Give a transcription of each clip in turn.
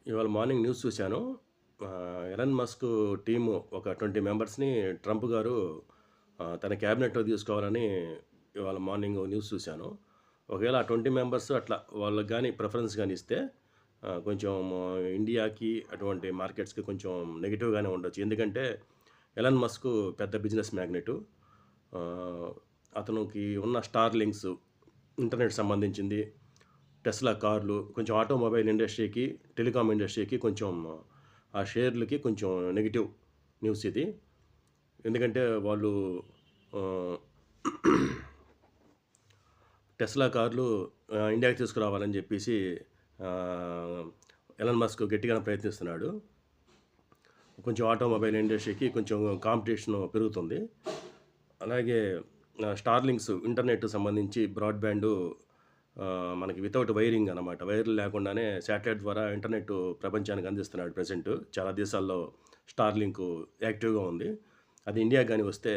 ఇవాళ morning news చూశాను. Elon Musk team ఒక 20 మెంబర్స్‌ని ట్రంప్ గారు తన క్యాబినెట్‌లో తీసుకోవాలని ఇవాళ మార్నింగ్ న్యూస్ చూశాను. ఒకవేళ ఆ 20 మెంబర్స్ అట్లా వాళ్ళకి గాని ప్రిఫరెన్స్ గాని ఇస్తే కొంచెం ఇండియాకి అటువంటి మార్కెట్స్‌కి కొంచెం నెగెటివ్‌గానే ఉండొచ్చు. ఎందుకంటే ఎలన్ మస్క్ పెద్ద బిజినెస్ మ్యాగ్నెటు. ఆహ్, అతనికి ఉన్న స్టార్‌లింక్స్ ఇంటర్నెట్ సంబంధించింది. టెస్లా కార్లు కొంచెం ఆటోమొబైల్ ఇండస్ట్రీకి, టెలికాం ఇండస్ట్రీకి కొంచెం ఆ షేర్లకి కొంచెం నెగెటివ్ న్యూస్ ఇది. ఎందుకంటే వాళ్ళు ఆహ్, టెస్లా కార్లు ఇండియాకి తీసుకురావాలని చెప్పేసి ఆహ్, ఎలన్ మస్క్ గట్టిగానే ప్రయత్నిస్తున్నాడు. కొంచెం ఆటోమొబైల్ ఇండస్ట్రీకి కొంచెం కాంపిటీషన్ పెరుగుతుంది. అలాగే స్టార్లింక్స్ ఇంటర్నెట్ సంబంధించి బ్రాడ్‌బ్యాండు మనకి వితౌట్ వైరింగ్ అనమాట. వైర్లు లేకుండానే శాటిలైట్ ద్వారా ఇంటర్నెట్ ప్రపంచానికి అందిస్తున్నాడు ప్రెజెంట్. చాలా దేశాల్లో స్టార్లింక్ యాక్టివ్‌గా ఉంది. అది ఇండియాకి గాని వస్తే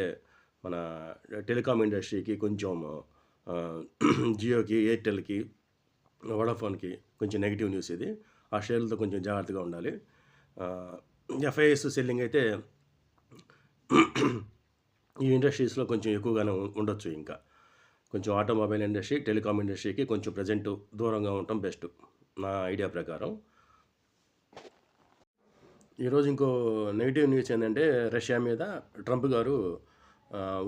మన టెలికాం ఇండస్ట్రీకి కొంచెం ఆహ్, జియోకి, ఎయిర్‌టెల్‌కి, వోడాఫోన్‌కి కొంచెం నెగెటివ్ న్యూస్ ఇది. ఆ షేర్లతో కొంచెం జాగ్రత్తగా ఉండాలి. ఆహ్, ఎఫ్ఐఎస్ సెల్లింగ్ అయితే ఈ ఇండస్ట్రీస్‌లో కొంచెం ఎక్కువగానే ఉండొచ్చు ఇంకా. కొంచెం ఆటోమొబైల్ ఇండస్ట్రీ, టెలికాం ఇండస్ట్రీకి కొంచెం ప్రెజెంట్ దూరంగా ఉండటం బెస్ట్ నా ఐడియా ప్రకారం. ఈరోజు ఇంకో నెగెటివ్ న్యూస్ ఏందంటే రష్యా మీద ట్రంప్ గారు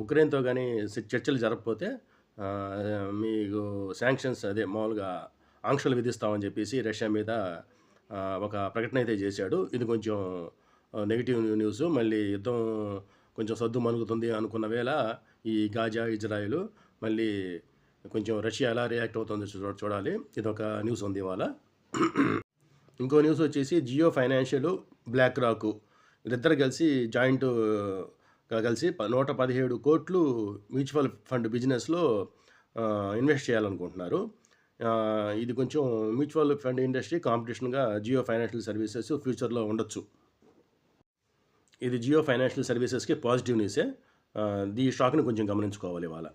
ఉక్రెయిన్‌తో గాని చర్చలు జరగకపోతే మీకు శాంక్షన్స్ అదే మామూలుగా ఆంక్షలు విధిస్తామని చెప్పేసి రష్యా మీద ఒక ప్రకటన అయితే చేశాడు. ఇది కొంచెం నెగెటివ్ న్యూసు. మళ్ళీ యుద్ధం కొంచెం సద్దుమణుగుతుంది అనుకున్న వేళ ఈ గాజా, ఇజ్రాయెలు మళ్ళీ కొంచెం రష్యా ఎలా రియాక్ట్ అవుతుందో చూడాలి. ఇదొక న్యూస్ ఉంది ఇవాళ. ఇంకో న్యూస్ వచ్చేసి జియో ఫైనాన్షియల్, బ్లాక్ రాక్ వీళ్ళిద్దరు కలిసి జాయింట్‌గా కలిసి 117 కోట్లు మ్యూచువల్ ఫండ్ బిజినెస్‌లో ఇన్వెస్ట్ చేయాలనుకుంటున్నారు. ఇది కొంచెం మ్యూచువల్ ఫండ్ ఇండస్ట్రీ కాంపిటీషన్‌గా జియో ఫైనాన్షియల్ సర్వీసెస్ ఫ్యూచర్‌లో ఉండొచ్చు. ఇది జియో ఫైనాన్షియల్ సర్వీసెస్‌కి పాజిటివ్ న్యూసే. ఈ స్టాక్‌ని కొంచెం గమనించుకోవాలి ఇవాళ.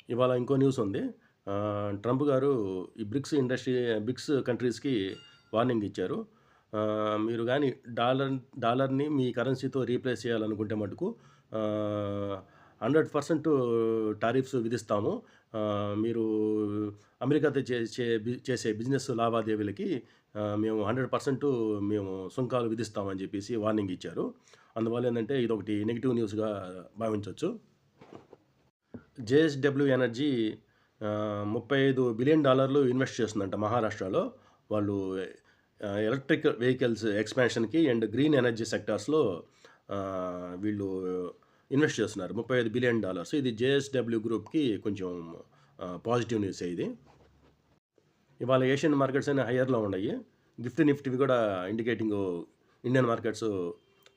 ఇవాళ ఇంకో న్యూస్ ఉంది. ట్రంప్ గారు ఈ బ్రిక్స్ కంట్రీస్‌కి వార్నింగ్ ఇచ్చారు. మీరు గాని డాలర్‌ని మీ కరెన్సీతో రీప్లేస్ చేయాలనుకుంటే మటుకు 100% టారిఫ్స్ విధిస్తాము. మీరు అమెరికాతో చేసే బిజినెస్ లావాదేవీలకి మేము 100% మేము సుంకాలు విధిస్తామని చెప్పేసి వార్నింగ్ ఇచ్చారు. అందువల్ల ఏందంటే ఇదొకటి నెగెటివ్ న్యూస్‌గా భావించొచ్చు. జేఎస్‌డబ్ల్యూ ఎనర్జీ $35 బిలియన్ ఇన్వెస్ట్ చేస్తుందంట మహారాష్ట్రలో. వాళ్ళు ఎలక్ట్రిక్ వెహికల్స్ ఎక్స్‌పాన్షన్‌కి అండ్ గ్రీన్ ఎనర్జీ సెక్టార్స్‌లో వీళ్ళు ఇన్వెస్ట్ చేస్తున్నారు. $35 బిలియన్. ఇది జేఎస్‌డబ్ల్యూ గ్రూప్‌కి కొంచెం పాజిటివ్ న్యూసే ఇది. ఇవాళ ఏషియన్ మార్కెట్స్ అన్నీ హయ్యర్‌లో ఉన్నాయి. నిఫ్టీ కూడా ఇండికేటింగు ఇండియన్ మార్కెట్స్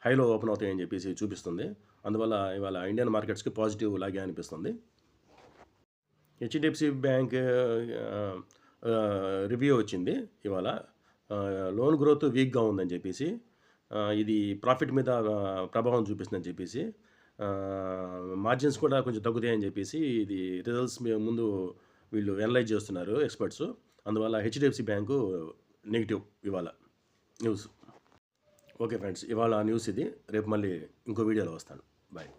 హైలో ఓపెన్ అవుతాయని చెప్పేసి చూపిస్తుంది. అందువల్ల ఇవాళ ఇండియన్ మార్కెట్స్‌కి పాజిటివ్ లాగే అనిపిస్తుంది. హెచ్‌డిఎఫ్‌సి బ్యాంక్ రివ్యూ వచ్చింది ఇవాళ. లోన్ గ్రోత్ వీక్‌గా ఉందని చెప్పేసి, ఇది ప్రాఫిట్ మీద ప్రభావం చూపిస్తుందని చెప్పేసి, మార్జిన్స్ కూడా కొంచెం తగ్గుతాయని చెప్పేసి, ఇది రిజల్ట్స్ ముందు వీళ్ళు అనలైజ్ చేస్తున్నారు ఎక్స్పర్ట్స్. అందువల్ల హెచ్‌డిఎఫ్‌సి బ్యాంకు నెగెటివ్ ఇవాళ న్యూస్. ఓకే ఫ్రెండ్స్, ఇవాళ న్యూస్ ఇది. రేపు మళ్ళీ ఇంకో వీడియోలో వస్తాను. బాయ్.